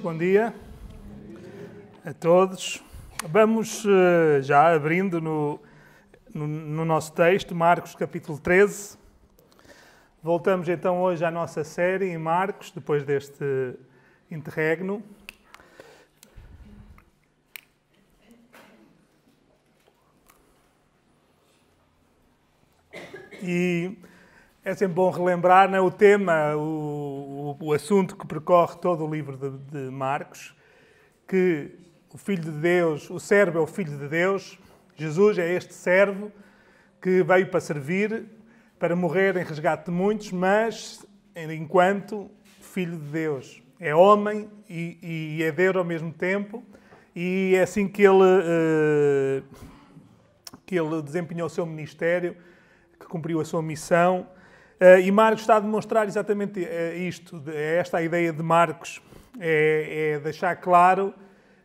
bom dia a todos. Vamos já abrindo no nosso texto, Marcos capítulo 13. Voltamos então hoje à nossa série em Marcos, depois deste interregno. E é sempre bom relembrar, né, o tema, o assunto que percorre todo o livro de Marcos, que o Filho de Deus, o servo é o Filho de Deus, Jesus é este servo que veio para servir, para morrer em resgate de muitos, mas enquanto Filho de Deus. É homem e é Deus ao mesmo tempo, e é assim que ele desempenhou o seu ministério, que cumpriu a sua missão. E Marcos está a demonstrar exatamente isto, esta ideia de Marcos, é deixar claro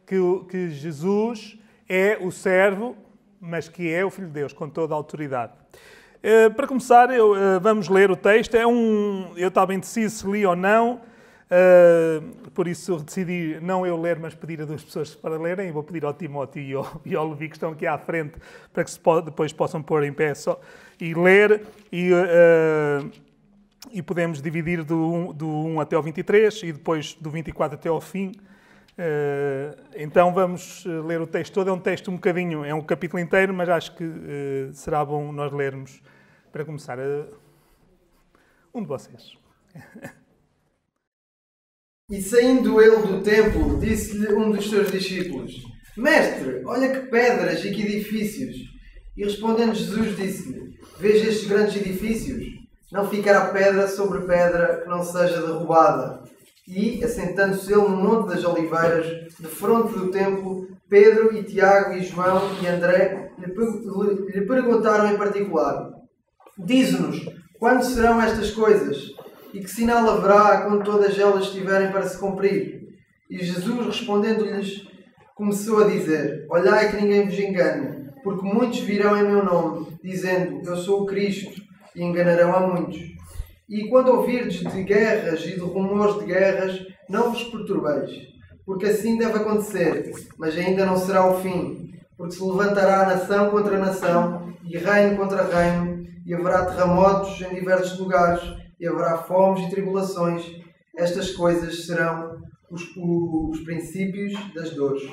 que Jesus é o servo, mas que é o Filho de Deus, com toda a autoridade. Para começar, vamos ler o texto. Eu estava indeciso se li ou não, por isso decidi não eu ler, mas pedir a duas pessoas para lerem. Vou pedir ao Timóteo e ao Levi, que estão aqui à frente, para que depois possam pôr em pé só e ler. E podemos dividir do 1 até ao 23 e depois do 24 até ao fim. Então vamos ler o texto todo. É um texto um bocadinho, é um capítulo inteiro, mas acho que será bom nós lermos para começar. Um de vocês. E saindo ele do templo, disse-lhe um dos seus discípulos: Mestre, olha que pedras e que edifícios! E respondendo Jesus disse-lhe: Veja estes grandes edifícios? Não ficará pedra sobre pedra que não seja derrubada. E, assentando-se ele no Monte das Oliveiras, defronte do templo, Pedro e Tiago e João e André lhe perguntaram em particular: Dize-nos, quando serão estas coisas? E que sinal haverá quando todas elas estiverem para se cumprir? E Jesus, respondendo-lhes, começou a dizer: Olhai que ninguém vos engane, porque muitos virão em meu nome, dizendo: Eu sou o Cristo, e enganarão a muitos. E quando ouvirdes de guerras e de rumores de guerras, não vos perturbeis, porque assim deve acontecer, mas ainda não será o fim, porque se levantará nação contra nação, e reino contra reino, e haverá terremotos em diversos lugares, e haverá fomes e tribulações. Estas coisas serão os princípios das dores.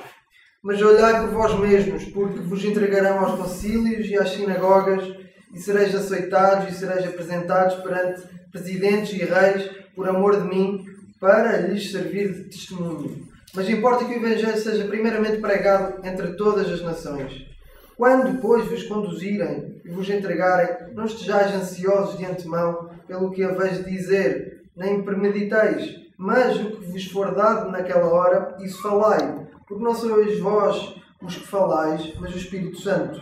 Mas olhai por vós mesmos, porque vos entregarão aos concílios e às sinagogas, e sereis açoitados e sereis apresentados perante presidentes e reis por amor de mim, para lhes servir de testemunho. Mas importa que o Evangelho seja primeiramente pregado entre todas as nações. Quando, pois, vos conduzirem e vos entregarem, não estejais ansiosos de antemão pelo que haveis de dizer, nem premediteis, mas o que vos for dado naquela hora, isso falai, porque não sois vós os que falais, mas o Espírito Santo.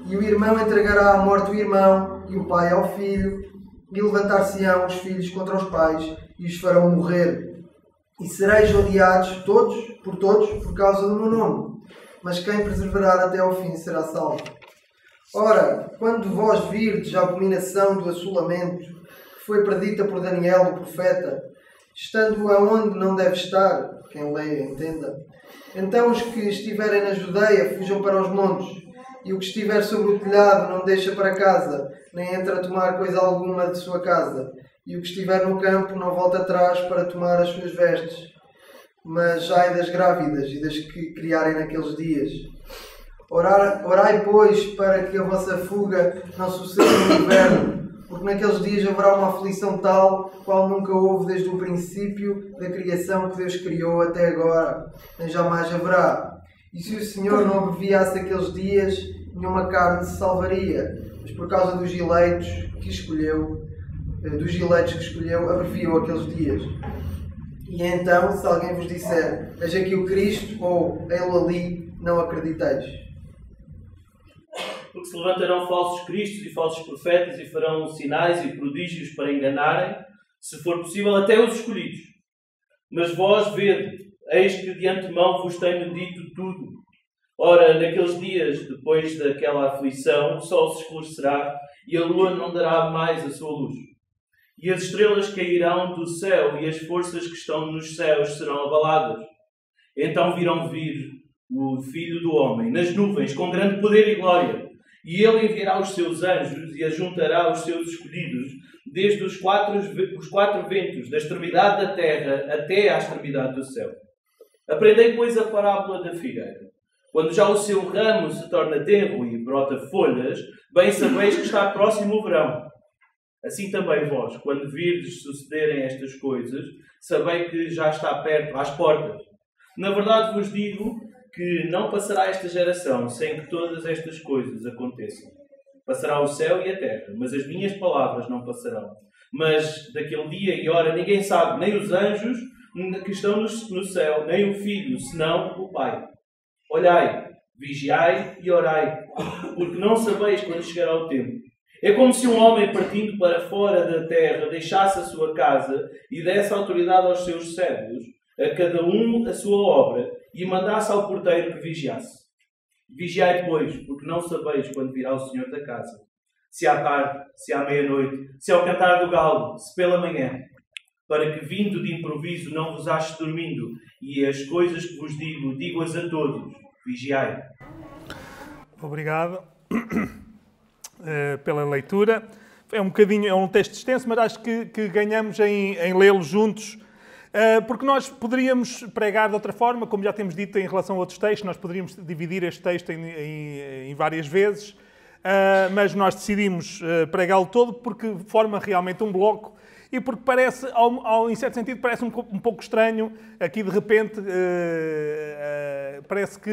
E o irmão entregará à morte o irmão, e o pai ao filho, e levantar-se-ão os filhos contra os pais, e os farão morrer. E sereis odiados por todos por causa do meu nome. Mas quem perseverar até ao fim será salvo. Ora, quando vós virdes a abominação do assolamento, que foi predita por Daniel, o profeta, estando aonde não deve estar, quem leia entenda, então os que estiverem na Judeia fujam para os montes, e o que estiver sobre o telhado não deixa para casa, nem entra a tomar coisa alguma de sua casa. E o que estiver no campo não volta atrás para tomar as suas vestes. Mas ai das grávidas e das que criarem naqueles dias. Orai, pois, para que a vossa fuga não suceda no inverno, porque naqueles dias haverá uma aflição tal, qual nunca houve desde o princípio da criação que Deus criou até agora, nem jamais haverá. E se o Senhor não abreviasse aqueles dias, nenhuma carne se salvaria. Mas por causa dos eleitos que escolheu, abreviou aqueles dias. E então, se alguém vos disser: Eis aqui o Cristo, ou ele ali, não acrediteis. Porque se levantarão falsos cristos e falsos profetas e farão sinais e prodígios para enganarem, se for possível, até os escolhidos. Mas vós vede, eis que de antemão vos tenho dito tudo. Ora, naqueles dias, depois daquela aflição, o sol se escurecerá e a lua não dará mais a sua luz. E as estrelas cairão do céu e as forças que estão nos céus serão abaladas. Então virão vir o Filho do Homem nas nuvens com grande poder e glória. E ele enviará os seus anjos e ajuntará os seus escolhidos desde os quatro ventos, da extremidade da terra até à extremidade do céu. Aprendei, pois, a parábola da figueira. Quando já o seu ramo se torna tenro e brota folhas, bem sabeis que está próximo o verão. Assim também vós, quando virdes sucederem estas coisas, sabei que já está perto, às portas. Na verdade vos digo que não passará esta geração sem que todas estas coisas aconteçam. Passará o céu e a terra, mas as minhas palavras não passarão. Mas daquele dia e hora ninguém sabe, nem os anjos que estão no céu, nem o Filho, senão o Pai. Olhai, vigiai e orai, porque não sabeis quando chegará o tempo. É como se um homem partindo para fora da terra deixasse a sua casa e desse autoridade aos seus servos, a cada um a sua obra, e mandasse ao porteiro que vigiasse. Vigiai, pois, porque não sabeis quando virá o Senhor da casa. Se à tarde, se à meia-noite, se ao cantar do galo, se pela manhã, para que vindo de improviso não vos ache dormindo, e as coisas que vos digo, digo-as a todos. Vigiai. Obrigado pela leitura. É um texto extenso, mas acho que ganhamos em lê-lo juntos, porque nós poderíamos pregar de outra forma, como já temos dito em relação a outros textos, nós poderíamos dividir este texto em várias vezes, mas nós decidimos pregá-lo todo porque forma realmente um bloco e porque parece, em certo sentido, parece um pouco estranho, aqui de repente parece que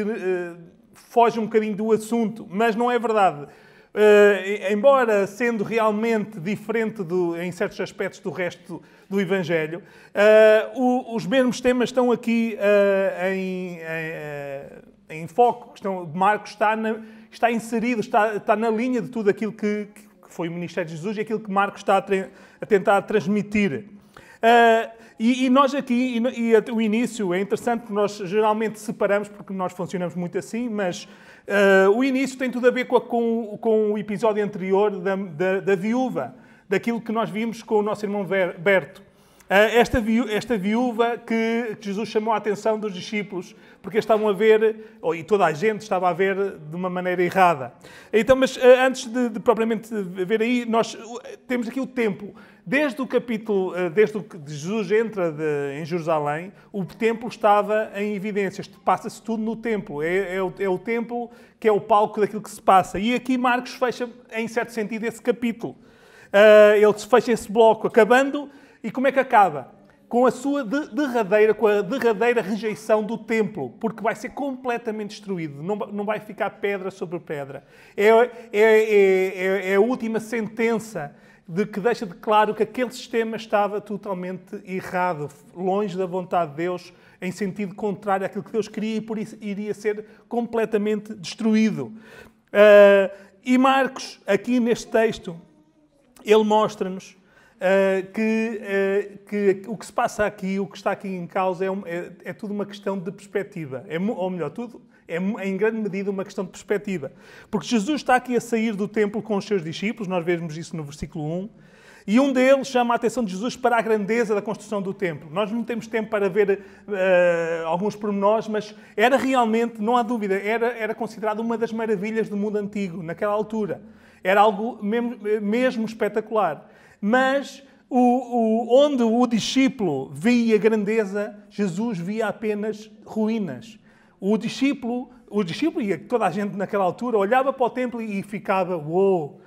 foge um bocadinho do assunto, mas não é verdade. Embora sendo realmente diferente em certos aspectos do resto do Evangelho, os mesmos temas estão aqui em foco. Marcos está inserido, está na linha de tudo aquilo que foi o ministério de Jesus e aquilo que Marcos está a tentar transmitir. E nós aqui, o início é interessante, porque nós geralmente separamos, porque nós funcionamos muito assim, mas o início tem tudo a ver com o episódio anterior da viúva, daquilo que nós vimos com o nosso irmão Berto. Esta viúva que Jesus chamou a atenção dos discípulos, porque estavam a ver, e toda a gente estava a ver de uma maneira errada. Então, mas antes de propriamente ver aí, nós temos aqui o templo. Desde que Jesus entra em Jerusalém, o templo estava em evidências. Passa-se tudo no templo. É o templo que é o palco daquilo que se passa. E aqui Marcos fecha, em certo sentido, esse capítulo. Ele fecha esse bloco, acabando. E como é que acaba? Com a derradeira rejeição do templo, porque vai ser completamente destruído. Não vai ficar pedra sobre pedra. É a última sentença que deixa de claro que aquele sistema estava totalmente errado, longe da vontade de Deus, em sentido contrário àquilo que Deus queria, e por isso iria ser completamente destruído. E Marcos, aqui neste texto, ele mostra-nos que o que se passa aqui, o que está aqui em causa, é tudo uma questão de perspectiva. Ou melhor, tudo é em grande medida uma questão de perspectiva. Porque Jesus está aqui a sair do templo com os seus discípulos, nós vemos isso no versículo 1, e um deles chama a atenção de Jesus para a grandeza da construção do templo. Nós não temos tempo para ver alguns pormenores, mas era realmente, não há dúvida, era considerado uma das maravilhas do mundo antigo, naquela altura. Era algo mesmo espetacular. Mas onde o discípulo via grandeza, Jesus via apenas ruínas. O discípulo e toda a gente naquela altura olhava para o templo e ficava, uou,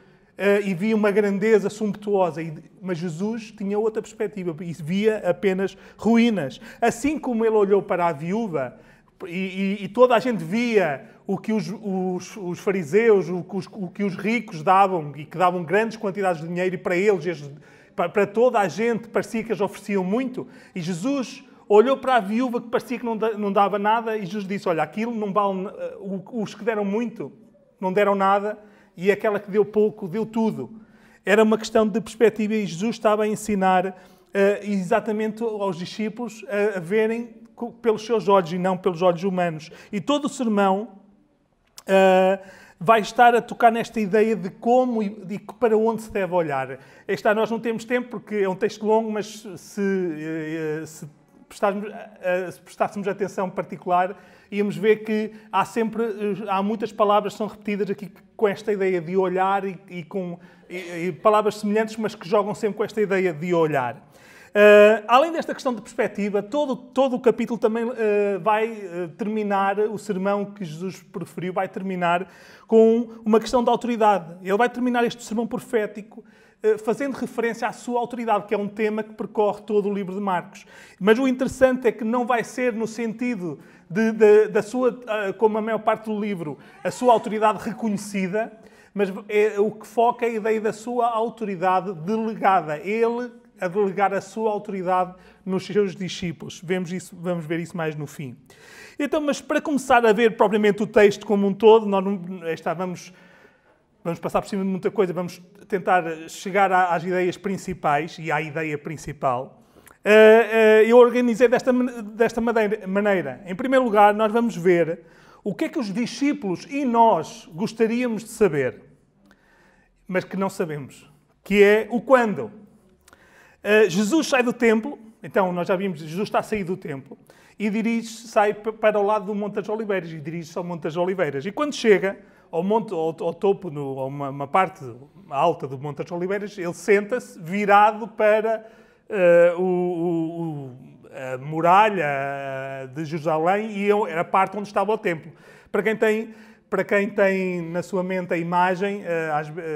e via uma grandeza sumptuosa. Mas Jesus tinha outra perspectiva e via apenas ruínas. Assim como ele olhou para a viúva e toda a gente via o que os fariseus, o que os ricos davam, e que davam grandes quantidades de dinheiro, e para eles, para toda a gente, parecia que eles ofereciam muito. E Jesus olhou para a viúva que parecia que não dava nada, e Jesus disse, olha, aquilo não vale, os que deram muito não deram nada, e aquela que deu pouco, deu tudo. Era uma questão de perspectiva, e Jesus estava a ensinar exatamente aos discípulos a verem pelos seus olhos e não pelos olhos humanos. E todo o sermão vai estar a tocar nesta ideia de como e para onde se deve olhar. Nós não temos tempo porque é um texto longo, mas se se prestássemos atenção particular, íamos ver que há muitas palavras que são repetidas aqui com esta ideia de olhar e palavras semelhantes, mas que jogam sempre com esta ideia de olhar. Além desta questão de perspectiva, todo o capítulo também vai terminar, o sermão que Jesus preferiu vai terminar com uma questão de autoridade. Ele vai terminar este sermão profético fazendo referência à sua autoridade, que é um tema que percorre todo o livro de Marcos. Mas o interessante é que não vai ser no sentido da sua, como a maior parte do livro, a sua autoridade reconhecida, mas o que foca é a ideia da sua autoridade delegada. Ele a delegar a sua autoridade nos seus discípulos. Vamos ver isso mais no fim. Então, mas para começar a ver propriamente o texto como um todo, nós vamos passar por cima de muita coisa, vamos tentar chegar às ideias principais e à ideia principal. Eu organizei desta maneira. Em primeiro lugar, nós vamos ver o que é que os discípulos e nós gostaríamos de saber, mas que não sabemos, que é o quando. Jesus sai do templo, então nós já vimos, Jesus está a sair do templo e sai para o lado do Monte das Oliveiras e dirige-se ao Monte das Oliveiras. E quando chega ao topo, a uma parte alta do Monte das Oliveiras, ele senta-se virado para a muralha de Jerusalém e era a parte onde estava o templo. Para quem tem na sua mente a imagem,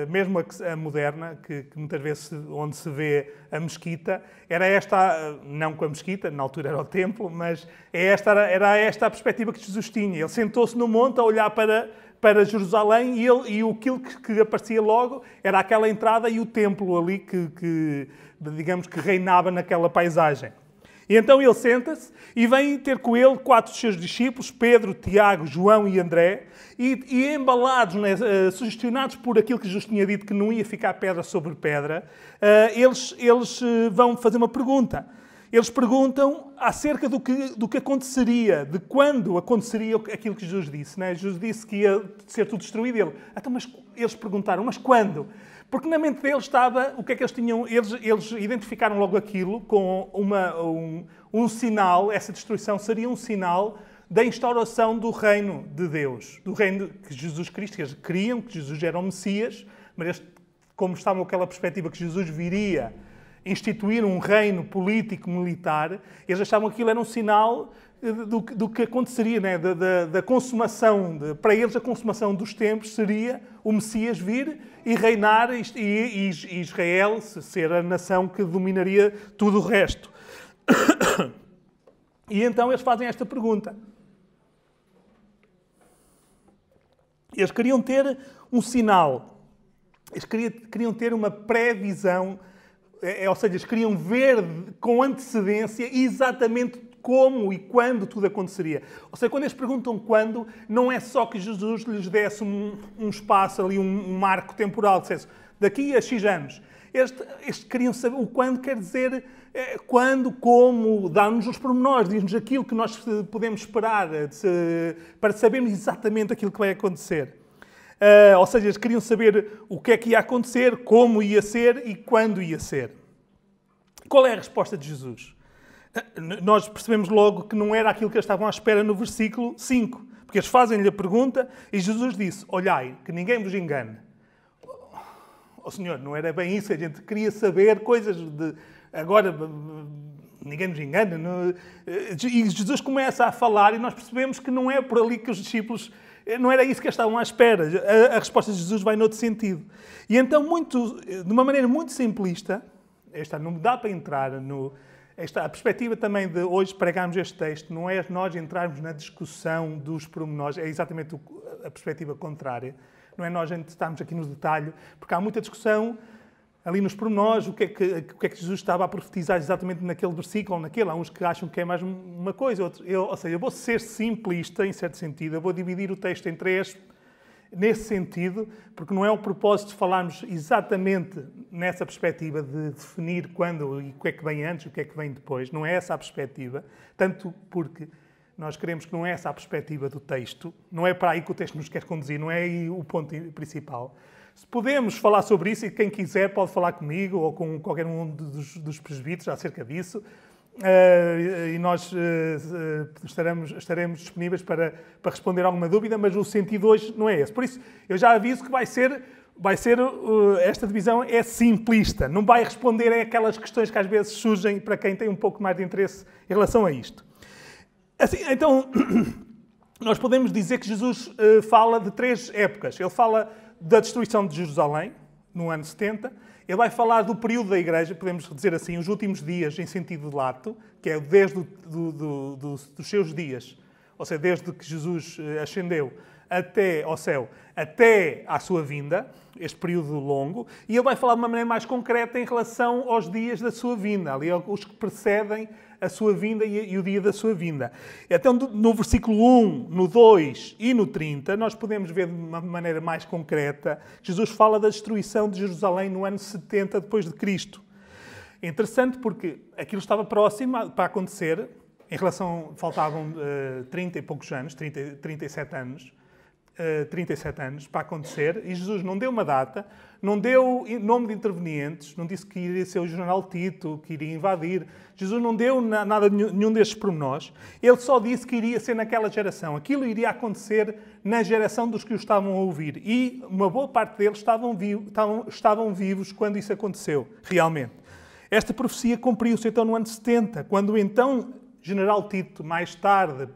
mesmo a moderna, que muitas vezes onde se vê a mesquita, era esta, não com a mesquita, na altura era o templo, mas era esta a perspectiva que Jesus tinha. Ele sentou-se no monte a olhar para Jerusalém e aquilo que aparecia logo era aquela entrada e o templo ali que digamos que reinava naquela paisagem. E então ele senta-se e vem ter com ele 4 dos seus discípulos, Pedro, Tiago, João e André, e embalados, sugestionados por aquilo que Jesus tinha dito que não ia ficar pedra sobre pedra, eles vão fazer uma pergunta. Eles perguntam acerca do que aconteceria, de quando aconteceria aquilo que Jesus disse. Né? Jesus disse que ia ser tudo destruído. Mas eles perguntaram, mas quando? Porque na mente deles estava o que é que eles tinham. Eles identificaram logo aquilo com um sinal. Essa destruição seria um sinal da instauração do reino de Deus, do reino que Jesus Cristo, eles queriam que Jesus era o Messias, mas eles, como estavam com aquela perspectiva que Jesus viria instituir um reino político, militar, eles achavam que aquilo era um sinal do que aconteceria, né? da consumação. Para eles, a consumação dos tempos seria o Messias vir e reinar e Israel ser a nação que dominaria tudo o resto. E então eles fazem esta pergunta. Eles queriam ter um sinal. Eles queriam ter uma previsão. Ou seja, eles queriam ver com antecedência exatamente como e quando tudo aconteceria. Ou seja, quando eles perguntam quando, não é só que Jesus lhes desse um espaço ali, um marco temporal, dissesse daqui a X anos. Eles queriam saber o quando, quer dizer quando, como, dá-nos os pormenores, diz-nos aquilo que nós podemos esperar para sabermos exatamente aquilo que vai acontecer. Ou seja, eles queriam saber o que é que ia acontecer, como ia ser e quando ia ser. Qual é a resposta de Jesus? Nós percebemos logo que não era aquilo que eles estavam à espera no versículo 5. Porque eles fazem-lhe a pergunta e Jesus disse, olhai, que ninguém vos engane. Senhor, não era bem isso, a gente queria saber coisas de... Agora, ninguém nos engana. Não... E Jesus começa a falar e nós percebemos que não é por ali que os discípulos... Não era isso que eles estavam à espera. A resposta de Jesus vai noutro sentido. E então, de uma maneira muito simplista, não dá para entrar a perspectiva também de hoje pregarmos este texto, não é nós entrarmos na discussão dos pormenores, é exatamente a perspectiva contrária. Não é nós estarmos aqui no detalhe, porque há muita discussão ali nos pormenores, o que é que Jesus estava a profetizar exatamente naquele versículo ou naquele. Há uns que acham que é mais uma coisa, outros. Ou seja, eu vou ser simplista, em certo sentido, eu vou dividir o texto em 3 nesse sentido, porque não é o propósito de falarmos exatamente nessa perspectiva de definir quando e o que é que vem antes e o que é que vem depois. Não é essa a perspectiva, tanto porque nós queremos que não é essa a perspectiva do texto, não é para aí que o texto nos quer conduzir, não é aí o ponto principal. Se podemos falar sobre isso, e quem quiser pode falar comigo ou com qualquer um dos presbíteros acerca disso, e nós estaremos disponíveis para responder alguma dúvida, mas o sentido hoje não é esse. Por isso, eu já aviso que esta divisão é simplista, não vai responder a aquelas questões que às vezes surgem para quem tem um pouco mais de interesse em relação a isto. Assim, então, nós podemos dizer que Jesus fala de 3 épocas. Ele fala da destruição de Jerusalém, no ano 70. Ele vai falar do período da Igreja, podemos dizer assim, os últimos dias em sentido lato, que é desde dos seus dias, ou seja, desde que Jesus ascendeu até ao céu, até à sua vinda, este período longo, e ele vai falar de uma maneira mais concreta em relação aos dias da sua vinda, ali os que precedem a sua vinda e o dia da sua vinda. Então, no versículo 1, no 2 e no 30, nós podemos ver de uma maneira mais concreta, Jesus fala da destruição de Jerusalém no ano 70 depois de Cristo. É interessante porque aquilo estava próximo para acontecer, em relação, faltavam 30 e poucos anos, 37 anos para acontecer, e Jesus não deu uma data, não deu nome de intervenientes, não disse que iria ser o general Tito, que iria invadir. Jesus não deu nada, nenhum destes pormenores. Ele só disse que iria ser naquela geração. Aquilo iria acontecer na geração dos que o estavam a ouvir. E uma boa parte deles estavam vivos quando isso aconteceu, realmente. Esta profecia cumpriu-se então no ano 70, quando então general Tito, mais tarde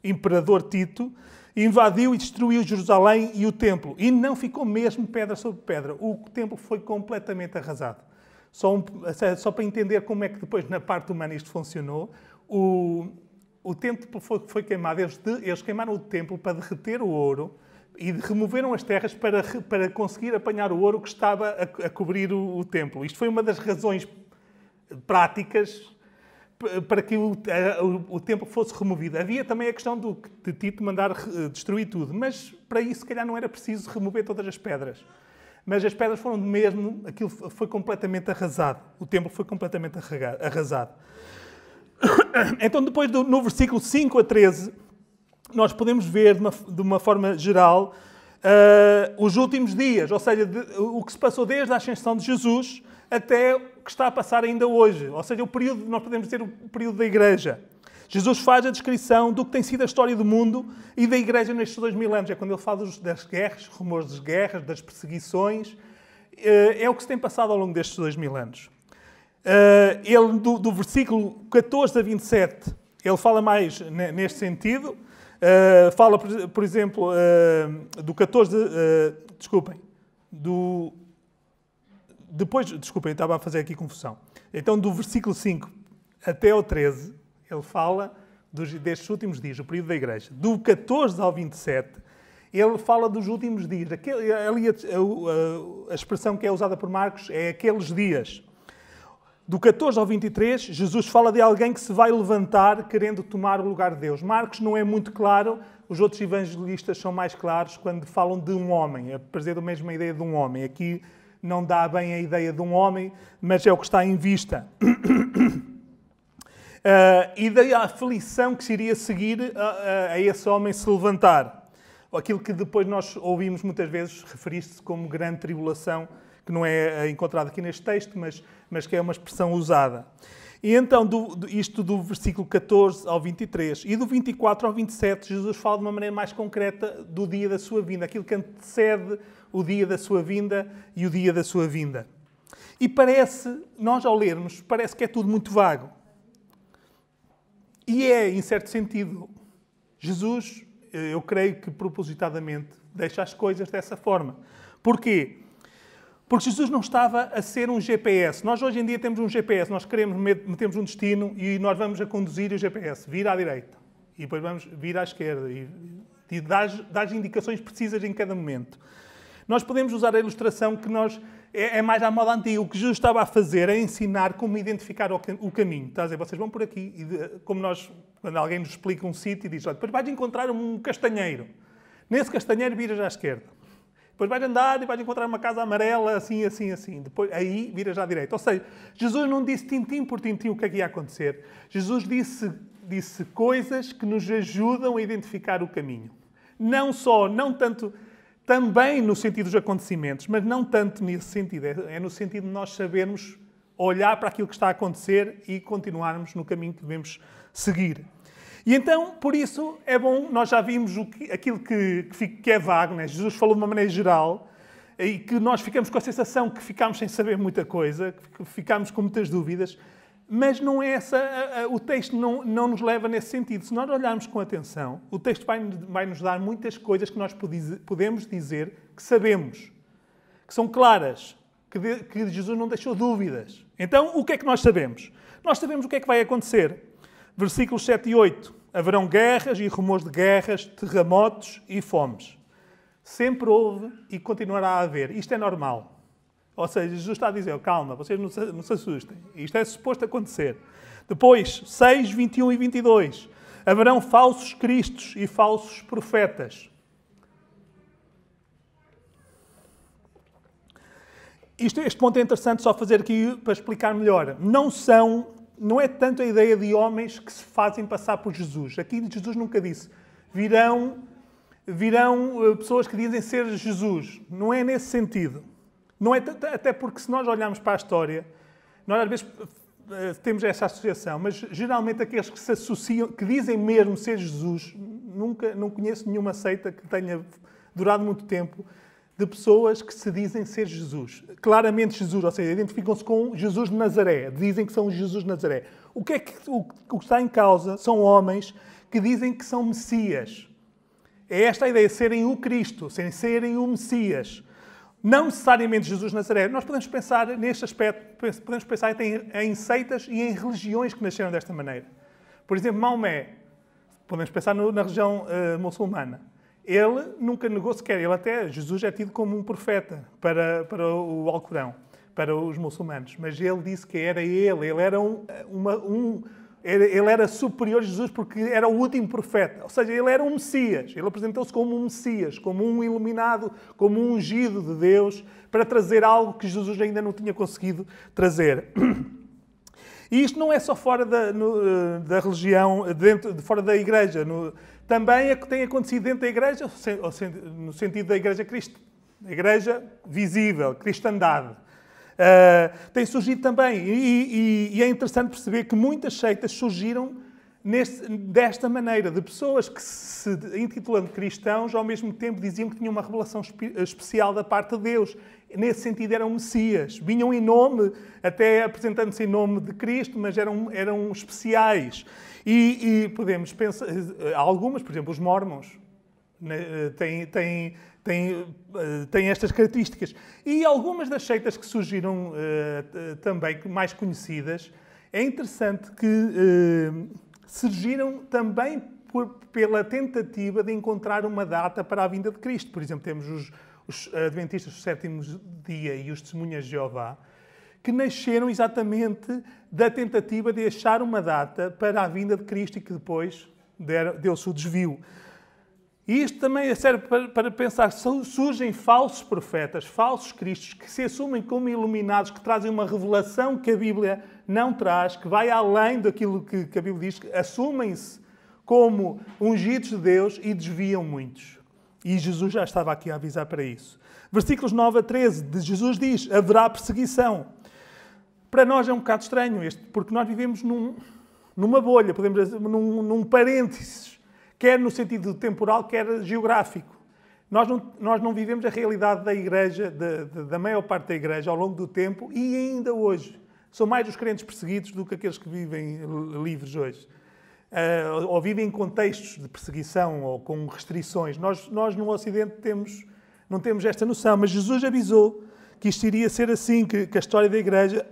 imperador Tito, invadiu e destruiu Jerusalém e o templo. E não ficou mesmo pedra sobre pedra. O templo foi completamente arrasado. Só para entender como é que depois, na parte humana, isto funcionou, o templo foi queimado. Eles queimaram o templo para derreter o ouro e removeram as terras para conseguir apanhar o ouro que estava a cobrir o templo. Isto foi uma das razões práticas para que o templo fosse removido. Havia também a questão de Tito mandar destruir tudo, mas para isso, se calhar, não era preciso remover todas as pedras. Mas as pedras foram mesmo, aquilo foi completamente arrasado. O templo foi completamente arrasado. Então, depois, no versículo 5 a 13, nós podemos ver, de uma forma geral, os últimos dias, ou seja, o que se passou desde a ascensão de Jesus até o que está a passar ainda hoje. Ou seja, nós podemos dizer o período da Igreja. Jesus faz a descrição do que tem sido a história do mundo e da Igreja nestes 2000 anos. É quando ele fala das guerras, rumores das guerras, das perseguições. É o que se tem passado ao longo destes 2000 anos. Ele, do versículo 14 a 27, ele fala mais neste sentido. Fala, por exemplo, do 14... desculpem. Desculpem, estava a fazer aqui confusão. Então, do versículo 5 até ao 13, ele fala destes últimos dias, o período da Igreja. Do 14 ao 27, ele fala dos últimos dias. Ali a expressão que é usada por Marcos é aqueles dias. Do 14 ao 23, Jesus fala de alguém que se vai levantar querendo tomar o lugar de Deus. Marcos não é muito claro, os outros evangelistas são mais claros quando falam de um homem, apresenta a mesma ideia de um homem. Aqui não dá bem a ideia de um homem, mas é o que está em vista. E da aflição que se iria seguir a esse homem se levantar. Aquilo que depois nós ouvimos muitas vezes referir-se como grande tribulação, que não é encontrado aqui neste texto, mas que é uma expressão usada. E então, isto do versículo 14 ao 23 e do 24 ao 27, Jesus fala de uma maneira mais concreta do dia da sua vinda, aquilo que antecede o dia da sua vinda e o dia da sua vinda. E nós ao lermos, parece que é tudo muito vago. E em certo sentido. Jesus, eu creio que propositadamente, deixa as coisas dessa forma. Porquê? Porque Jesus não estava a ser um GPS. Nós hoje em dia temos um GPS, nós metemos um destino e nós vamos a conduzir o GPS, vira à direita. E depois vamos vir à esquerda e dás indicações precisas em cada momento. Nós podemos usar a ilustração que é mais à moda antiga. O que Jesus estava a fazer é ensinar como identificar o caminho. Está a dizer, vocês vão por aqui. E quando alguém nos explica um sítio e diz, olha, depois vais encontrar um castanheiro. Nesse castanheiro viras à esquerda. Depois vais andar e vais encontrar uma casa amarela, assim, assim, assim. Depois, aí viras à direita. Ou seja, Jesus não disse tintim por tintim o que é que ia acontecer. Jesus disse coisas que nos ajudam a identificar o caminho. Não tanto... Também no sentido dos acontecimentos, mas não tanto nesse sentido. É no sentido de nós sabermos olhar para aquilo que está a acontecer e continuarmos no caminho que devemos seguir. E então, por isso, é bom, nós já vimos aquilo que é vago, né? Jesus falou de uma maneira geral, e que nós ficamos com a sensação que ficámos sem saber muita coisa, que ficámos com muitas dúvidas, mas não é o texto não nos leva nesse sentido. Se nós olharmos com atenção, o texto vai nos dar muitas coisas que nós podemos dizer que sabemos, que são claras, que Jesus não deixou dúvidas. Então, o que é que nós sabemos? Nós sabemos o que é que vai acontecer. Versículos 7 e 8. Haverão guerras e rumores de guerras, terremotos e fomes. Sempre houve e continuará a haver. Isto é normal. Ou seja, Jesus está a dizer, calma, vocês não se assustem. Isto é suposto acontecer. Depois, 6, 21 e 22. Haverão falsos cristos e falsos profetas. Este ponto é interessante só fazer aqui para explicar melhor. Não é tanto a ideia de homens que se fazem passar por Jesus. Aqui Jesus nunca disse, virão pessoas que dizem ser Jesus. Não é nesse sentido. Não é até porque se nós olharmos para a história, nós às vezes temos essa associação, mas geralmente aqueles que se associam, que dizem mesmo ser Jesus, não conheço nenhuma seita que tenha durado muito tempo, de pessoas que se dizem ser Jesus. Claramente Jesus, ou seja, identificam-se com Jesus de Nazaré. Dizem que são Jesus de Nazaré. O que está em causa são homens que dizem que são Messias. É esta a ideia, serem o Cristo, serem o Messias. Não necessariamente Jesus de Nazaré. Nós podemos pensar neste aspecto, podemos pensar em seitas e em religiões que nasceram desta maneira. Por exemplo, Maomé. Podemos pensar na religião muçulmana. Ele nunca negou sequer. Jesus é tido como um profeta para o Alcorão, para os muçulmanos. Mas ele disse que era ele era ele era superior a Jesus porque era o último profeta. Ou seja, ele era um Messias. Ele apresentou-se como um Messias, como um iluminado, como um ungido de Deus, para trazer algo que Jesus ainda não tinha conseguido trazer. E isto não é só fora da religião, fora da igreja. Também é que tem acontecido dentro da igreja, no sentido da igreja visível, cristandade. Tem surgido também, e é interessante perceber que muitas seitas surgiram desta maneira, de pessoas que se intitulando cristãos, ao mesmo tempo diziam que tinham uma revelação especial da parte de Deus. Nesse sentido eram Messias. Vinham em nome, até apresentando-se em nome de Cristo, mas eram especiais. E podemos pensar, algumas, por exemplo, os Mormons, têm estas características. E algumas das seitas que surgiram também, mais conhecidas, é interessante que surgiram também pela tentativa de encontrar uma data para a vinda de Cristo. Por exemplo, temos os Adventistas do Sétimo Dia e os Testemunhas de Jeová, que nasceram exatamente da tentativa de achar uma data para a vinda de Cristo e que depois deu-se o desvio. E isto também serve para pensar que surgem falsos profetas, falsos cristos, que se assumem como iluminados, que trazem uma revelação que a Bíblia não traz, que vai além daquilo que a Bíblia diz, que assumem-se como ungidos de Deus e desviam muitos. E Jesus já estava aqui a avisar para isso. Versículos 9 a 13, de Jesus diz, haverá perseguição. Para nós é um bocado estranho porque nós vivemos numa bolha, podemos dizer, num parênteses, quer no sentido temporal, quer geográfico. Nós não vivemos a realidade da igreja, da maior parte da igreja, ao longo do tempo e ainda hoje. São mais os crentes perseguidos do que aqueles que vivem livres hoje. Ou vivem em contextos de perseguição ou com restrições. Nós no Ocidente não temos esta noção, mas Jesus avisou que isto iria ser assim, que a história da igreja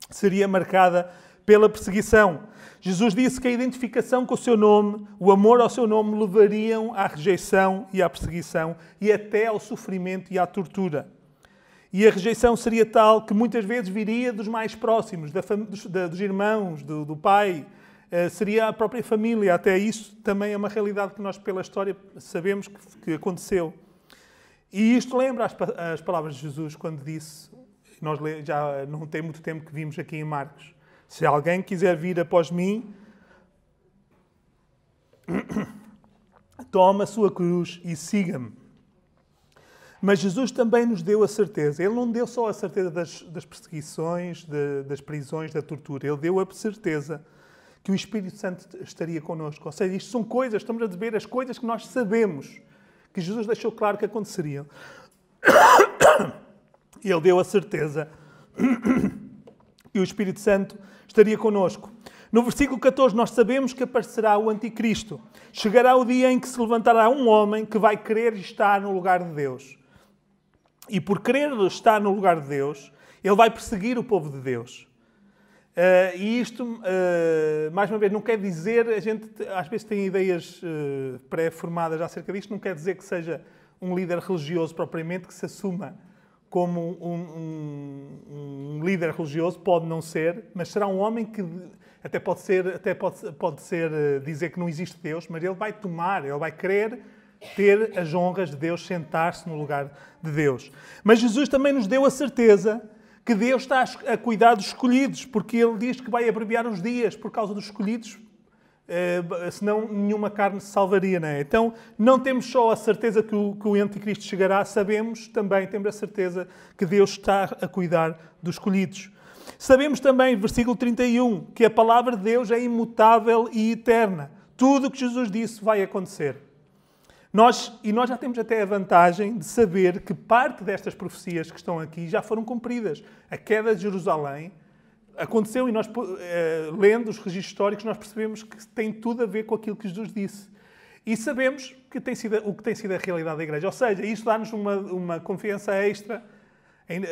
seria marcada pela perseguição. Jesus disse que a identificação com o seu nome, o amor ao seu nome, levariam à rejeição e à perseguição e até ao sofrimento e à tortura. E a rejeição seria tal que muitas vezes viria dos mais próximos, dos irmãos, do pai, seria a própria família. Até isso também é uma realidade que nós, pela história, sabemos que aconteceu. E isto lembra as palavras de Jesus quando disse, nós já não tem muito tempo que vimos aqui em Marcos, se alguém quiser vir após mim, toma a sua cruz e siga-me. Mas Jesus também nos deu a certeza. Ele não deu só a certeza das perseguições, das prisões, da tortura. Ele deu a certeza que o Espírito Santo estaria connosco. Ou seja, isto são coisas, estamos a dizer as coisas que nós sabemos, que Jesus deixou claro que aconteceriam. Ele deu a certeza que o Espírito Santo estaria connosco. No versículo 14, nós sabemos que aparecerá o Anticristo. Chegará o dia em que se levantará um homem que vai querer estar no lugar de Deus. E por querer estar no lugar de Deus, ele vai perseguir o povo de Deus. E isto, mais uma vez, não quer dizer... A gente às vezes tem ideias pré-formadas acerca disto. Não quer dizer que seja um líder religioso propriamente que se assuma como um líder religioso. Pode não ser, mas será um homem que até pode ser dizer que não existe Deus, mas ele vai querer ter as honras de Deus, sentar-se no lugar de Deus. Mas Jesus também nos deu a certeza que Deus está a cuidar dos escolhidos, porque Ele diz que vai abreviar os dias por causa dos escolhidos, senão nenhuma carne se salvaria, não é? Então, não temos só a certeza que o Anticristo chegará, temos a certeza que Deus está a cuidar dos escolhidos. Sabemos também, versículo 31, que a palavra de Deus é imutável e eterna. Tudo o que Jesus disse vai acontecer. Nós já temos até a vantagem de saber que parte destas profecias que estão aqui já foram cumpridas. A queda de Jerusalém aconteceu e nós, lendo os registros históricos, nós percebemos que tem tudo a ver com aquilo que Jesus disse. E sabemos que o que tem sido a realidade da Igreja. Ou seja, isso dá-nos uma confiança extra.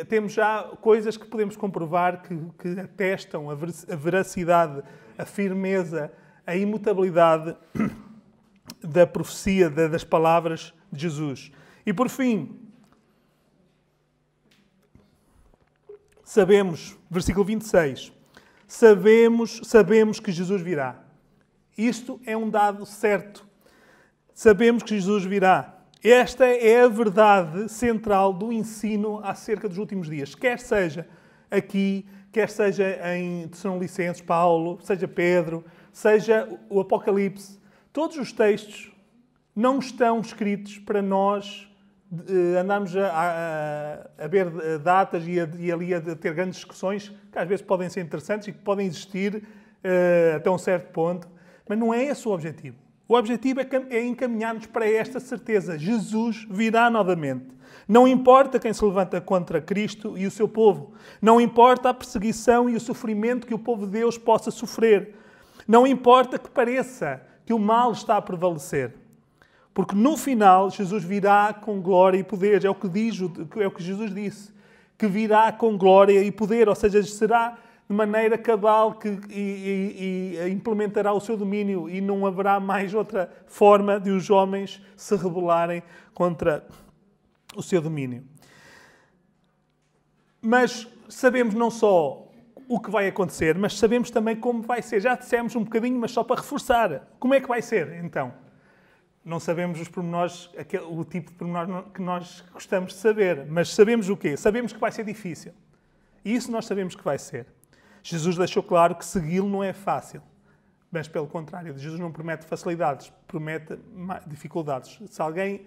Temos já coisas que podemos comprovar que atestam a veracidade, a firmeza, a imutabilidade da profecia, das palavras de Jesus. E por fim, sabemos, versículo 26, sabemos que Jesus virá. Isto é um dado certo. Sabemos que Jesus virá. Esta é a verdade central do ensino acerca dos últimos dias. Quer seja aqui, quer seja em Tessalonicenses, Paulo, seja Pedro, seja o Apocalipse. Todos os textos não estão escritos para nós andarmos a ver datas e ali a ter grandes discussões, que às vezes podem ser interessantes e que podem existir até um certo ponto, mas não é esse o objetivo. O objetivo é encaminhar-nos para esta certeza. Jesus virá novamente. Não importa quem se levanta contra Cristo e o seu povo. Não importa a perseguição e o sofrimento que o povo de Deus possa sofrer. Não importa que pareça que o mal está a prevalecer. Porque no final Jesus virá com glória e poder. É o que Jesus disse. Que virá com glória e poder. Ou seja, será de maneira cabal e implementará o seu domínio. E não haverá mais outra forma de os homens se rebelarem contra o seu domínio. Mas sabemos não só o que vai acontecer, mas sabemos também como vai ser. Já dissemos um bocadinho, mas só para reforçar. Como é que vai ser, então? Não sabemos os pormenores, o tipo de pormenor que nós gostamos de saber. Mas sabemos o quê? Sabemos que vai ser difícil. E isso nós sabemos que vai ser. Jesus deixou claro que segui-lo não é fácil. Mas, pelo contrário, Jesus não promete facilidades, promete dificuldades. Se alguém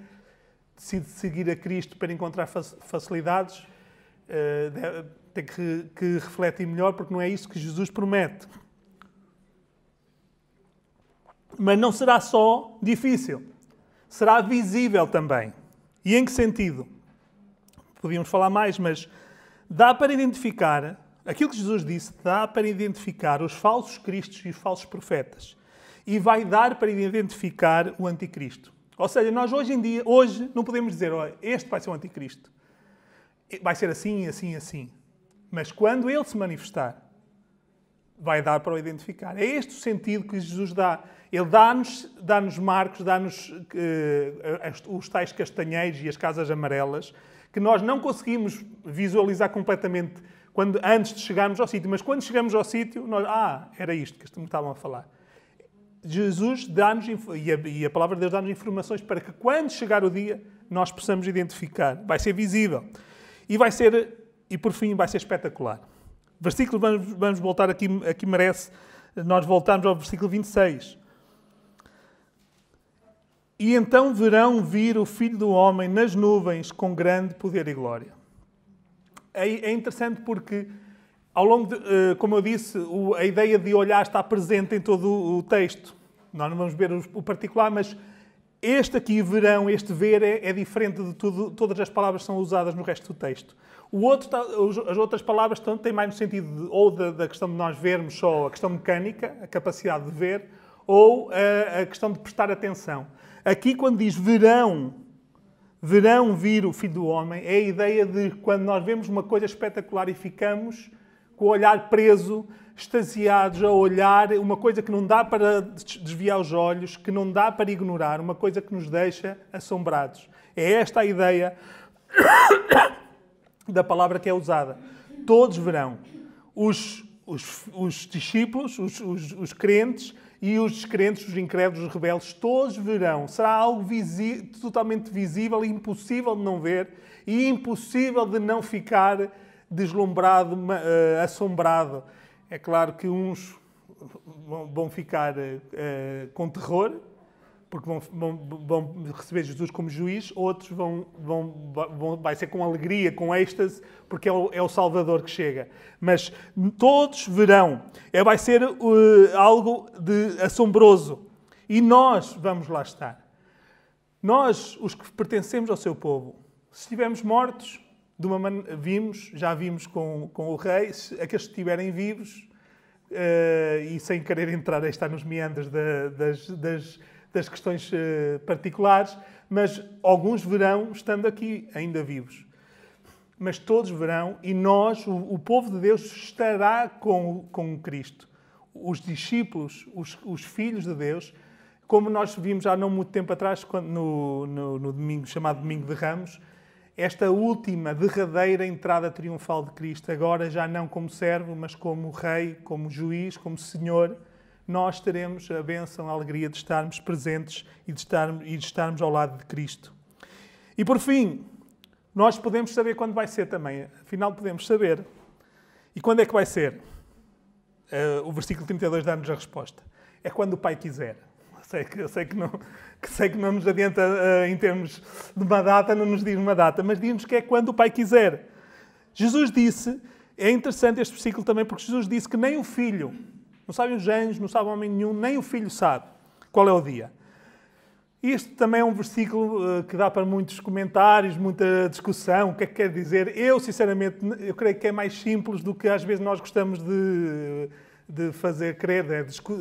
decide seguir a Cristo para encontrar facilidades, tem que refletir melhor, porque não é isso que Jesus promete. Mas não será só difícil, será visível também. E em que sentido? Podíamos falar mais, mas dá para identificar, aquilo que Jesus disse, dá para identificar os falsos cristos e os falsos profetas. E vai dar para identificar o anticristo. Ou seja, nós hoje não podemos dizer, olha, este vai ser o anticristo. Vai ser assim, assim, assim. Mas quando ele se manifestar, vai dar para o identificar. É este o sentido que Jesus dá. Ele dá-nos marcos, dá-nos os tais castanheiros e as casas amarelas, que nós não conseguimos visualizar completamente antes de chegarmos ao sítio. Mas quando chegamos ao sítio, nós... era isto que me estavam a falar. Jesus dá-nos, e a palavra de Deus dá-nos informações para que quando chegar o dia, nós possamos identificar. Vai ser visível. E por fim, vai ser espetacular. Versículo, vamos voltar aqui merece, nós voltamos ao versículo 26. E então verão vir o Filho do Homem nas nuvens com grande poder e glória. É interessante porque, ao longo como eu disse, a ideia de olhar está presente em todo o texto. Nós não vamos ver o particular, mas este aqui, verão, este ver, é diferente de tudo. Todas as palavras são usadas no resto do texto. As outras palavras têm mais no sentido ou da questão de nós vermos só a questão mecânica, a capacidade de ver, ou a questão de prestar atenção. Aqui, quando diz verão vir o Filho do Homem, é a ideia de quando nós vemos uma coisa espetacular e ficamos com o olhar preso, extasiados a olhar, uma coisa que não dá para desviar os olhos, que não dá para ignorar, uma coisa que nos deixa assombrados. É esta a ideia da palavra que é usada. Todos verão. Os discípulos, os crentes e os descrentes, os incrédulos, os rebeldes, todos verão. Será algo totalmente visível, impossível de não ver e impossível de não ficar deslumbrado, assombrado. É claro que uns vão ficar com terror, porque vão receber Jesus como juiz, outros vai ser com alegria, com êxtase, porque é o Salvador que chega. Mas todos verão. Vai ser algo de assombroso. E nós vamos lá estar. Nós, os que pertencemos ao seu povo, se estivermos mortos, já vimos com o rei, aqueles que estiverem vivos, e sem querer entrar a estar nos meandros das questões particulares, mas alguns verão estando aqui, ainda vivos. Mas todos verão, e nós, o povo de Deus, estará com Cristo. Os discípulos, os filhos de Deus, como nós vimos já não muito tempo atrás, no domingo chamado Domingo de Ramos, esta última, derradeira entrada triunfal de Cristo, agora já não como servo, mas como rei, como juiz, como senhor, nós teremos a bênção, a alegria de estarmos presentes e de estarmos ao lado de Cristo. E por fim, nós podemos saber quando vai ser também. Afinal, podemos saber. E quando é que vai ser? O versículo 32 dá-nos a resposta. É quando o Pai quiser. Eu sei que não nos adianta em termos de uma data, não nos diz uma data, mas diz-nos que é quando o Pai quiser. Jesus disse, é interessante este versículo também, porque Jesus disse que nem o Filho, não sabem os anjos, não sabe homem nenhum, nem o Filho sabe qual é o dia. Isto também é um versículo que dá para muitos comentários, muita discussão. O que é que quer dizer? Eu, sinceramente, eu creio que é mais simples do que às vezes nós gostamos de fazer crer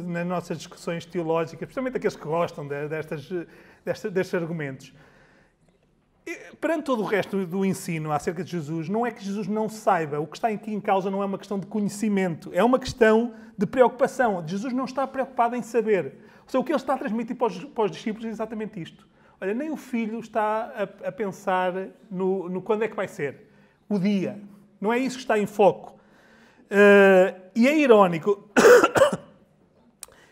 nas nossas discussões teológicas, especialmente aqueles que gostam destes argumentos. Perante todo o resto do ensino acerca de Jesus, não é que Jesus não saiba. O que está aqui em causa não é uma questão de conhecimento, é uma questão de preocupação. Jesus não está preocupado em saber. Ou seja, o que ele está a transmitir para os discípulos é exatamente isto. Olha, nem o Filho está a pensar no quando é que vai ser. O dia. Não é isso que está em foco. E é irónico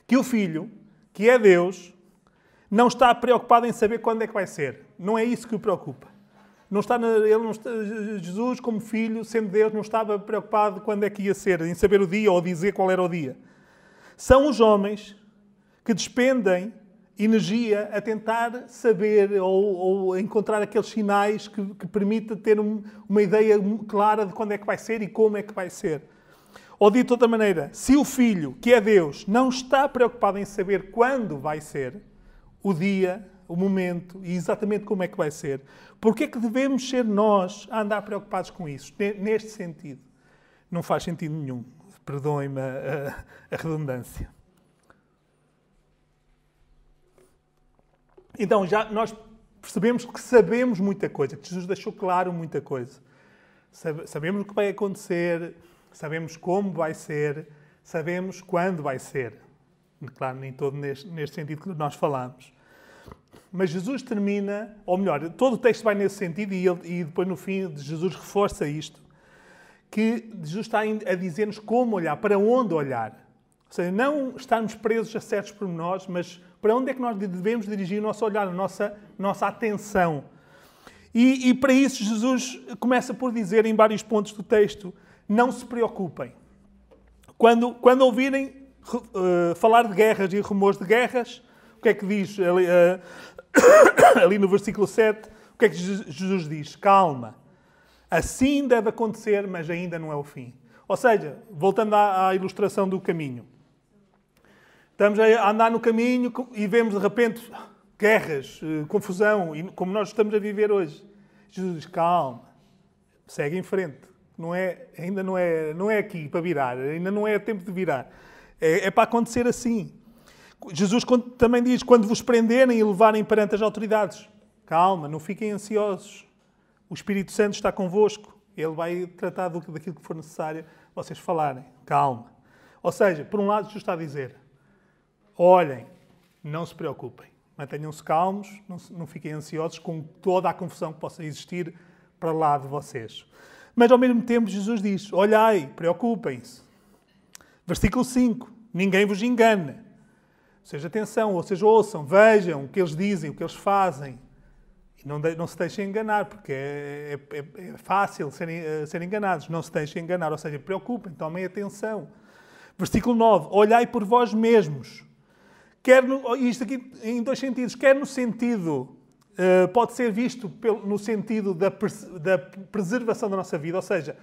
que o Filho, que é Deus, não está preocupado em saber quando é que vai ser. Não é isso que o preocupa. Jesus, como Filho, sendo Deus, não estava preocupado quando é que ia ser, em saber o dia ou dizer qual era o dia. São os homens que despendem energia a tentar saber ou encontrar aqueles sinais que permitam ter uma ideia clara de quando é que vai ser e como é que vai ser. Ou dito de outra maneira, se o Filho, que é Deus, não está preocupado em saber quando vai ser, o dia, o momento e exatamente como é que vai ser, por que é que devemos ser nós a andar preocupados com isso, neste sentido? Não faz sentido nenhum. Perdoem-me a redundância. Então, já nós percebemos que sabemos muita coisa, que Jesus deixou claro muita coisa. Sabemos o que vai acontecer, sabemos como vai ser, sabemos quando vai ser. Claro, nem todo neste sentido que nós falamos. Mas Jesus termina, ou melhor, todo o texto vai nesse sentido e depois no fim Jesus reforça isto, que Jesus está a dizer-nos como olhar, para onde olhar. Ou seja, não estarmos presos a certos pormenores, mas para onde é que nós devemos dirigir o nosso olhar, a nossa atenção. E para isso Jesus começa por dizer em vários pontos do texto, não se preocupem. Quando ouvirem falar de guerras e rumores de guerras, o que é que diz? ali no versículo 7, o que é que Jesus diz? Calma. Assim deve acontecer, mas ainda não é o fim. Ou seja, voltando à ilustração do caminho. Estamos a andar no caminho e vemos de repente guerras, confusão, como nós estamos a viver hoje. Jesus diz, calma, segue em frente. Ainda não é aqui para virar, ainda não é tempo de virar. É para acontecer assim. Jesus também diz, quando vos prenderem e levarem perante as autoridades, calma, não fiquem ansiosos. O Espírito Santo está convosco. Ele vai tratar daquilo que for necessário vocês falarem. Calma. Ou seja, por um lado, Jesus está a dizer, olhem, não se preocupem. Mantenham-se calmos, não fiquem ansiosos com toda a confusão que possa existir para lá de vocês. Mas, ao mesmo tempo, Jesus diz, olhai, preocupem-se. Versículo 5, ninguém vos engana. Ou seja, atenção, ou seja, ouçam, vejam o que eles dizem, o que eles fazem. E não se deixem enganar, porque é fácil serem enganados. Não se deixem enganar, ou seja, preocupem, tomem atenção. Versículo 9, olhai por vós mesmos. Isto aqui em dois sentidos. Quer no sentido, pode ser visto no sentido da preservação da nossa vida, ou seja,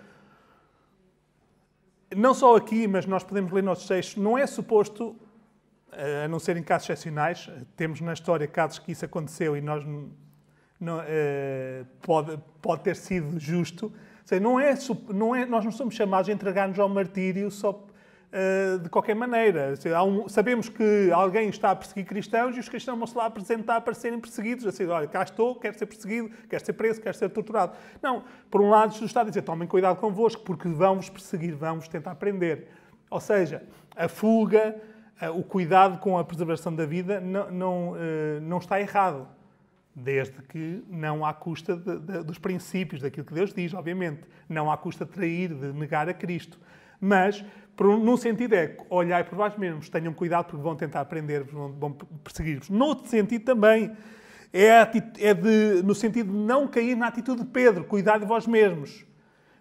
não só aqui, mas nós podemos ler nossos textos, não é suposto, a não ser em casos excepcionais, temos na história casos que isso aconteceu e nós pode ter sido justo, ou seja, nós não somos chamados a entregar-nos ao martírio só de qualquer maneira. Sabemos que alguém está a perseguir cristãos e os cristãos vão-se lá apresentar para serem perseguidos. Assim, olha, cá estou, quero ser perseguido, quero ser preso, quero ser torturado. Não, por um lado, Jesus está a dizer, tomem cuidado convosco, porque vão-vos perseguir, vão-vos tentar prender. Ou seja, a fuga, o cuidado com a preservação da vida não está errado. Desde que não à custa dos princípios, daquilo que Deus diz, obviamente. Não à custa de trair, de negar a Cristo. Mas, num sentido olhai por vós mesmos, tenham cuidado porque vão tentar prender-vos, vão perseguir-vos. Noutro sentido também, no sentido de não cair na atitude de Pedro, cuidado de vós mesmos.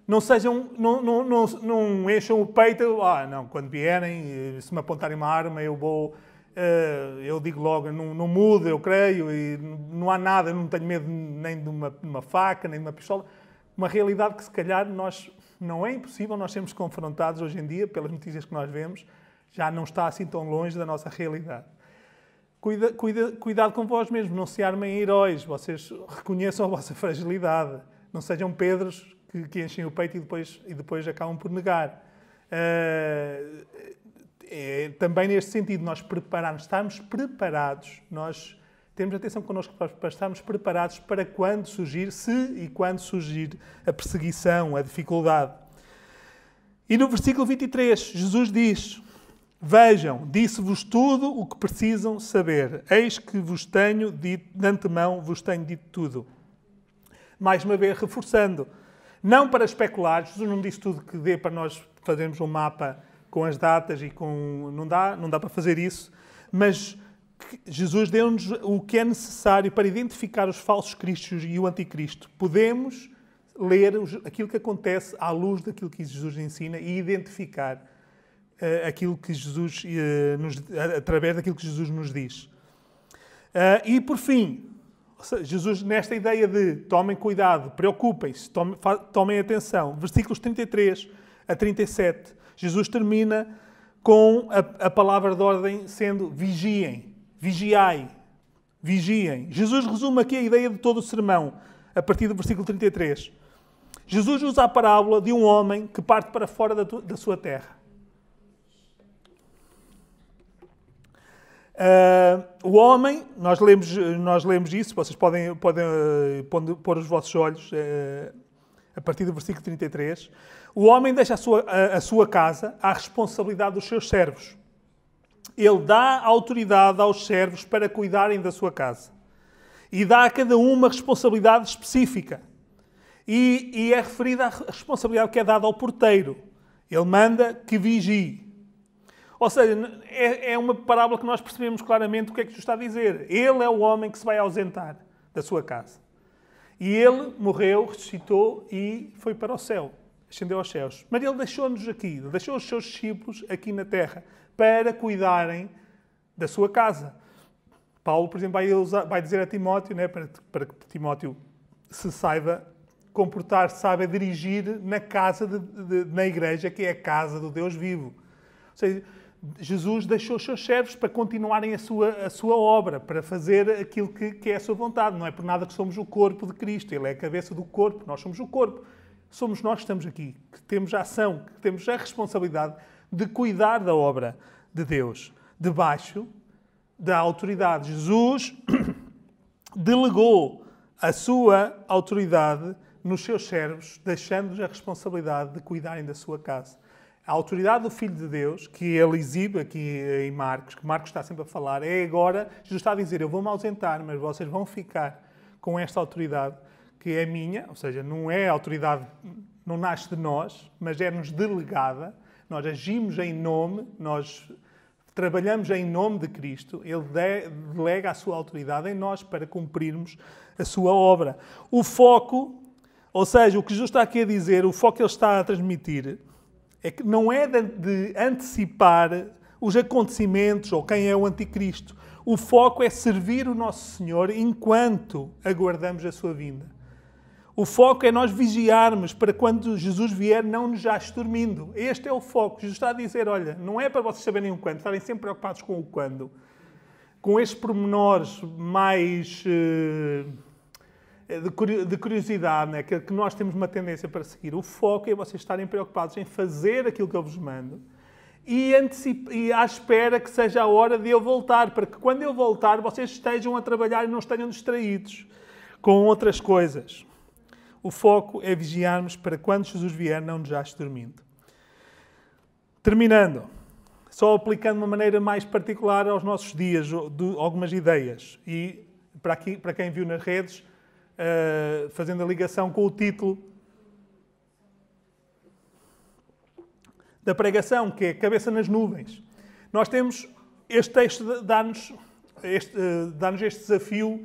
Não encham o peito, não, quando vierem, se me apontarem uma arma, eu digo logo, não mudo, eu creio, e não há nada, eu não tenho medo nem de uma faca, nem de uma pistola. Uma realidade que, se calhar, não é impossível nós sermos confrontados hoje em dia, pelas notícias que nós vemos, já não está assim tão longe da nossa realidade. Cuidado com vós mesmos, não se armem heróis, vocês reconheçam a vossa fragilidade, não sejam Pedros que enchem o peito e depois acabam por negar. Também neste sentido, nós estarmos preparados, nós temos atenção connosco para estarmos preparados para quando surgir a perseguição, a dificuldade. E no versículo 23, Jesus diz, vejam, disse-vos tudo o que precisam saber. Eis que vos tenho dito, de antemão vos tenho dito tudo. Mais uma vez, reforçando, não para especular, Jesus não disse tudo que dê para nós fazermos um mapa com as datas e não dá para fazer isso, mas Jesus deu-nos o que é necessário para identificar os falsos cristos e o anticristo. Podemos ler aquilo que acontece à luz daquilo que Jesus ensina e identificar aquilo que Jesus, através daquilo que Jesus nos diz. E, por fim, Jesus, nesta ideia de tomem cuidado, preocupem-se, tomem atenção, versículos 33 a 37, Jesus termina com a palavra de ordem sendo vigiem. Vigiai, vigiem. Jesus resume aqui a ideia de todo o sermão, a partir do versículo 33. Jesus usa a parábola de um homem que parte para fora da sua terra. O homem, nós lemos isso, vocês podem pôr os vossos olhos a partir do versículo 33. O homem deixa a sua casa à responsabilidade dos seus servos. Ele dá autoridade aos servos para cuidarem da sua casa. E dá a cada um uma responsabilidade específica. E é referida à responsabilidade que é dada ao porteiro. Ele manda que vigie. Ou seja, é uma parábola que nós percebemos claramente o que é que Jesus está a dizer. Ele é o homem que se vai ausentar da sua casa. E ele morreu, ressuscitou e foi para o céu. Ascendeu aos céus. Mas ele deixou-nos aqui, deixou os seus discípulos aqui na terra para cuidarem da sua casa. Paulo, por exemplo, vai dizer a Timóteo, né, para que Timóteo se saiba comportar, saiba dirigir na casa, na igreja, que é a casa do Deus vivo. Ou seja, Jesus deixou os seus servos para continuarem a sua obra, para fazer aquilo que é a sua vontade. Não é por nada que somos o corpo de Cristo. Ele é a cabeça do corpo, nós somos o corpo. Somos nós que estamos aqui, que temos a ação, que temos a responsabilidade de cuidar da obra de Deus, debaixo da autoridade. Jesus delegou a sua autoridade nos seus servos, deixando-lhes a responsabilidade de cuidarem da sua casa. A autoridade do Filho de Deus, que ele exibe aqui em Marcos, que Marcos está sempre a falar, é agora, Jesus está a dizer, eu vou-me ausentar, mas vocês vão ficar com esta autoridade que é minha, ou seja, não é autoridade, não nasce de nós, mas é-nos delegada, nós agimos em nome, nós trabalhamos em nome de Cristo, Ele delega a sua autoridade em nós para cumprirmos a sua obra. O foco, ou seja, o que Jesus está aqui a dizer, o foco que Ele está a transmitir, é que não é de antecipar os acontecimentos ou quem é o anticristo. O foco é servir o nosso Senhor enquanto aguardamos a sua vinda. O foco é nós vigiarmos para quando Jesus vier não nos já dormindo. Este é o foco. Jesus está a dizer, olha, não é para vocês saberem o quando, estarem sempre preocupados com o quando. Com estes pormenores mais de curiosidade, né? que nós temos uma tendência para seguir. O foco é vocês estarem preocupados em fazer aquilo que eu vos mando e à espera que seja a hora de eu voltar, para que quando eu voltar vocês estejam a trabalhar e não estejam distraídos com outras coisas. O foco é vigiarmos para quando Jesus vier não nos ache dormindo. Terminando, só aplicando de uma maneira mais particular aos nossos dias, algumas ideias. E para quem viu nas redes, fazendo a ligação com o título da pregação, que é Cabeça nas Nuvens. Nós temos, este texto dá-nos este desafio,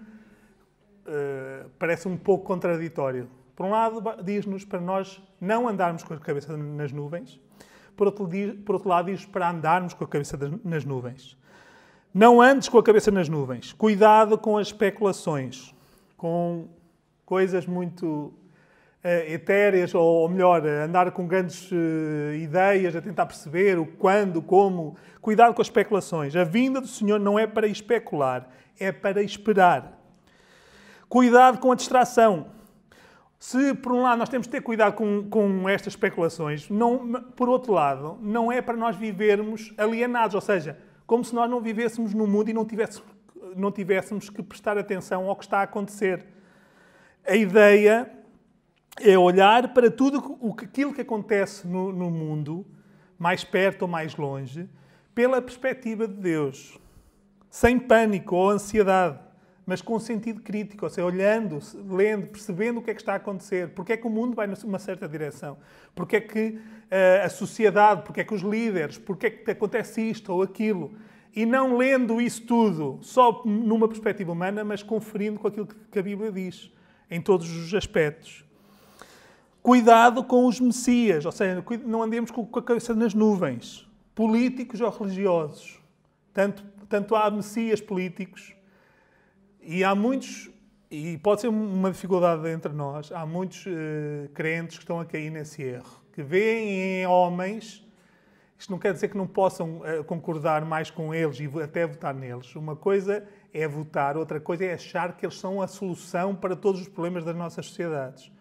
parece um pouco contraditório. Por um lado, diz-nos para nós não andarmos com a cabeça nas nuvens. Por outro lado, diz para andarmos com a cabeça nas nuvens. Não andes com a cabeça nas nuvens. Cuidado com as especulações, com coisas muito etéreas, ou melhor, andar com grandes ideias, a tentar perceber o quando, como. Cuidado com as especulações. A vinda do Senhor não é para especular, é para esperar. Cuidado com a distração. Se, por um lado, nós temos de ter cuidado com estas especulações, por outro lado, não é para nós vivermos alienados, ou seja, como se nós não vivêssemos no mundo e não tivéssemos que prestar atenção ao que está a acontecer. A ideia é olhar para tudo aquilo que acontece no mundo, mais perto ou mais longe, pela perspectiva de Deus, sem pânico ou ansiedade, mas com sentido crítico, ou seja, olhando, lendo, percebendo o que é que está a acontecer, porque é que o mundo vai numa certa direção, porque é que a sociedade, porque é que os líderes, porque é que acontece isto ou aquilo, e não lendo isso tudo só numa perspectiva humana, mas conferindo com aquilo que a Bíblia diz, em todos os aspectos. Cuidado com os messias, ou seja, não andemos com a cabeça nas nuvens, políticos ou religiosos. Tanto há messias políticos, e há muitos, e pode ser uma dificuldade entre nós, há muitos crentes que estão a cair nesse erro, que veem em homens, isto não quer dizer que não possam concordar mais com eles e até votar neles. Uma coisa é votar, outra coisa é achar que eles são a solução para todos os problemas das nossas sociedades.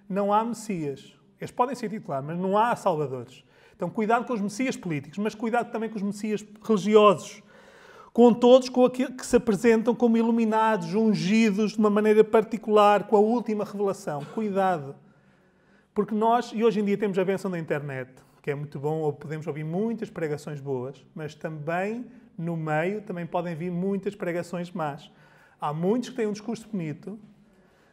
Não há messias. Eles podem ser titulares, mas não há salvadores. Então, cuidado com os messias políticos, mas cuidado também com os messias religiosos. Com todos com aqueles que se apresentam como iluminados, ungidos de uma maneira particular, com a última revelação. Cuidado. Porque nós, e hoje em dia temos a bênção da internet, que é muito bom, ou podemos ouvir muitas pregações boas, mas também, no meio, também podem vir muitas pregações más. Há muitos que têm um discurso bonito,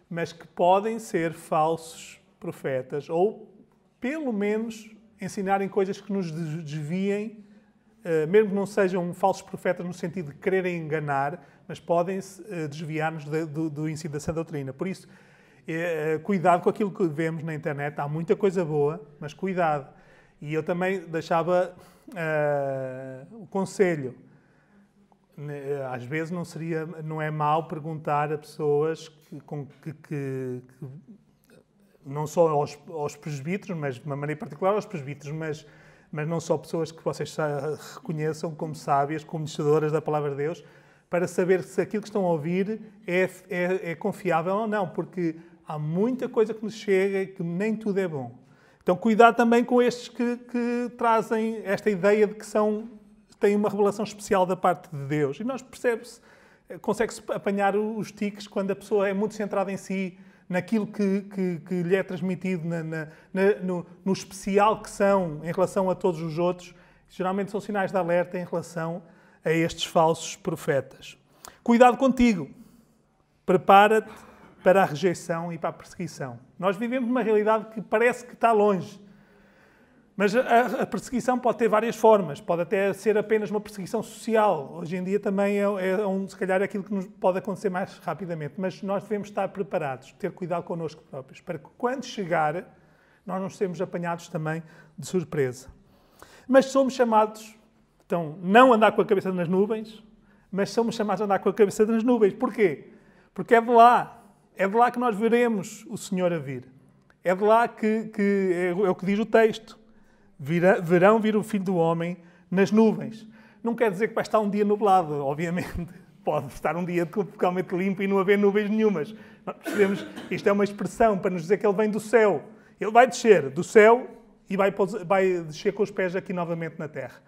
mas que podem ser falsos profetas, ou, pelo menos, ensinarem coisas que nos desviem, mesmo que não sejam falsos profetas no sentido de quererem enganar, mas podem desviar-nos do ensino da sã doutrina. Por isso, cuidado com aquilo que vemos na internet. Há muita coisa boa, mas cuidado. E eu também deixava o conselho. às vezes não é mau perguntar a pessoas que não só aos presbíteros, mas de uma maneira particular aos presbíteros, mas não só pessoas que vocês reconheçam como sábias, como conhecedoras da palavra de Deus, para saber se aquilo que estão a ouvir é confiável ou não, porque há muita coisa que nos chega e que nem tudo é bom. Então, cuidado também com estes que trazem esta ideia de que têm uma revelação especial da parte de Deus. E nós consegue-se apanhar os tiques quando a pessoa é muito centrada em si, naquilo que lhe é transmitido, no especial que são em relação a todos os outros. Geralmente são sinais de alerta em relação a estes falsos profetas. Cuidado contigo. Prepara-te para a rejeição e para a perseguição. Nós vivemos numa realidade que parece que está longe. Mas a perseguição pode ter várias formas. Pode até ser apenas uma perseguição social. Hoje em dia também se calhar, aquilo que nos pode acontecer mais rapidamente. Mas nós devemos estar preparados, ter cuidado connosco próprios, para que quando chegar, nós não sejamos apanhados também de surpresa. Mas somos chamados, então, não andar com a cabeça nas nuvens, mas somos chamados a andar com a cabeça nas nuvens. Porquê? Porque é de lá que nós veremos o Senhor a vir. É de lá que é o que diz o texto. Verão vir o Filho do Homem nas nuvens. Não quer dizer que vai estar um dia nublado, obviamente. Pode estar um dia totalmente limpo e não haver nuvens nenhumas. Nós percebemos, isto é uma expressão para nos dizer que Ele vem do céu. Ele vai descer do céu e vai descer com os pés aqui novamente na terra.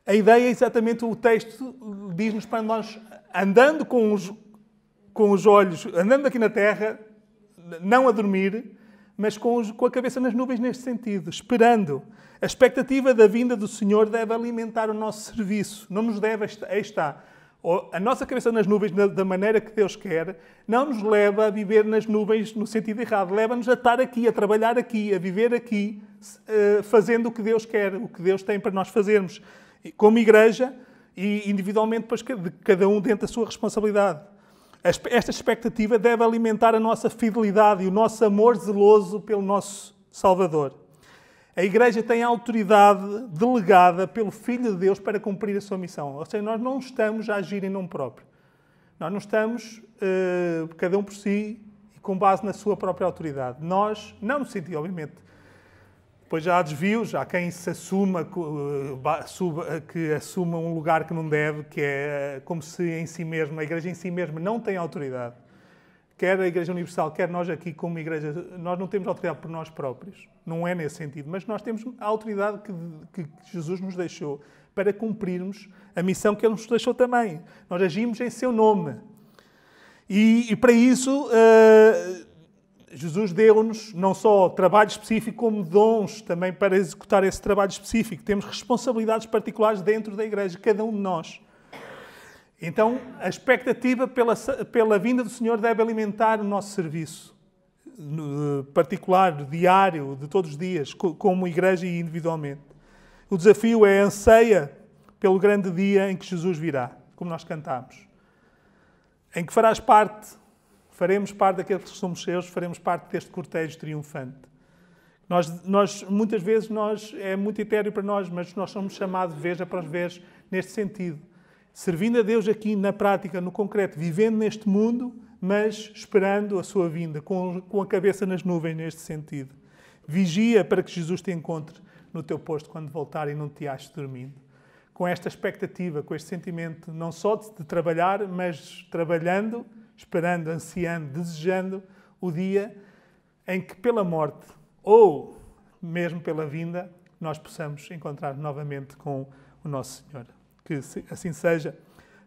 A ideia é exatamente o texto diz-nos para nós, andando com os olhos, andando aqui na terra, não a dormir, mas com a cabeça nas nuvens neste sentido, esperando. A expectativa da vinda do Senhor deve alimentar o nosso serviço, não nos deve estar. A nossa cabeça nas nuvens, da maneira que Deus quer, não nos leva a viver nas nuvens no sentido errado. Leva-nos a estar aqui, a trabalhar aqui, a viver aqui, fazendo o que Deus quer, o que Deus tem para nós fazermos. Como igreja e individualmente, depois, cada um dentro da sua responsabilidade. Esta expectativa deve alimentar a nossa fidelidade e o nosso amor zeloso pelo nosso Salvador. A Igreja tem a autoridade delegada pelo Filho de Deus para cumprir a sua missão. Ou seja, nós não estamos a agir em nome próprio. Nós não estamos, cada um por si, e com base na sua própria autoridade. Nós, não no sentido, obviamente, pois já há desvios, há quem se assuma um lugar que não deve, que é como se em si mesma, a Igreja em si mesma não tem autoridade. Quer a Igreja Universal, quer nós aqui como Igreja, nós não temos autoridade por nós próprios. Não é nesse sentido, mas nós temos a autoridade que Jesus nos deixou para cumprirmos a missão que Ele nos deixou também. Nós agimos em seu nome. E para isso, Jesus deu-nos não só trabalho específico, como dons também para executar esse trabalho específico. Temos responsabilidades particulares dentro da Igreja, cada um de nós. Então, a expectativa pela vinda do Senhor deve alimentar o nosso serviço particular, diário, de todos os dias, como Igreja e individualmente. O desafio é anseia pelo grande dia em que Jesus virá, como nós cantamos. Em que faremos parte daqueles que somos seus, faremos parte deste cortejo triunfante. Nós muitas vezes, é muito etéreo para nós, mas nós somos chamados vez após vez neste sentido. Servindo a Deus aqui na prática, no concreto, vivendo neste mundo, mas esperando a sua vinda, com a cabeça nas nuvens neste sentido. Vigia para que Jesus te encontre no teu posto quando voltar e não te aches dormindo. Com esta expectativa, com este sentimento, não só de trabalhar, mas trabalhando, esperando, ansiando, desejando o dia em que pela morte ou mesmo pela vinda nós possamos encontrar novamente com o nosso Senhor. Que assim seja,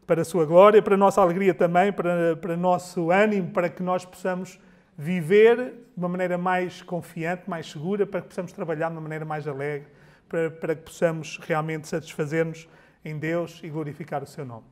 para a sua glória, para a nossa alegria também, para o nosso ânimo, para que nós possamos viver de uma maneira mais confiante, mais segura, para que possamos trabalhar de uma maneira mais alegre, para que possamos realmente satisfazer-nos em Deus e glorificar o seu nome.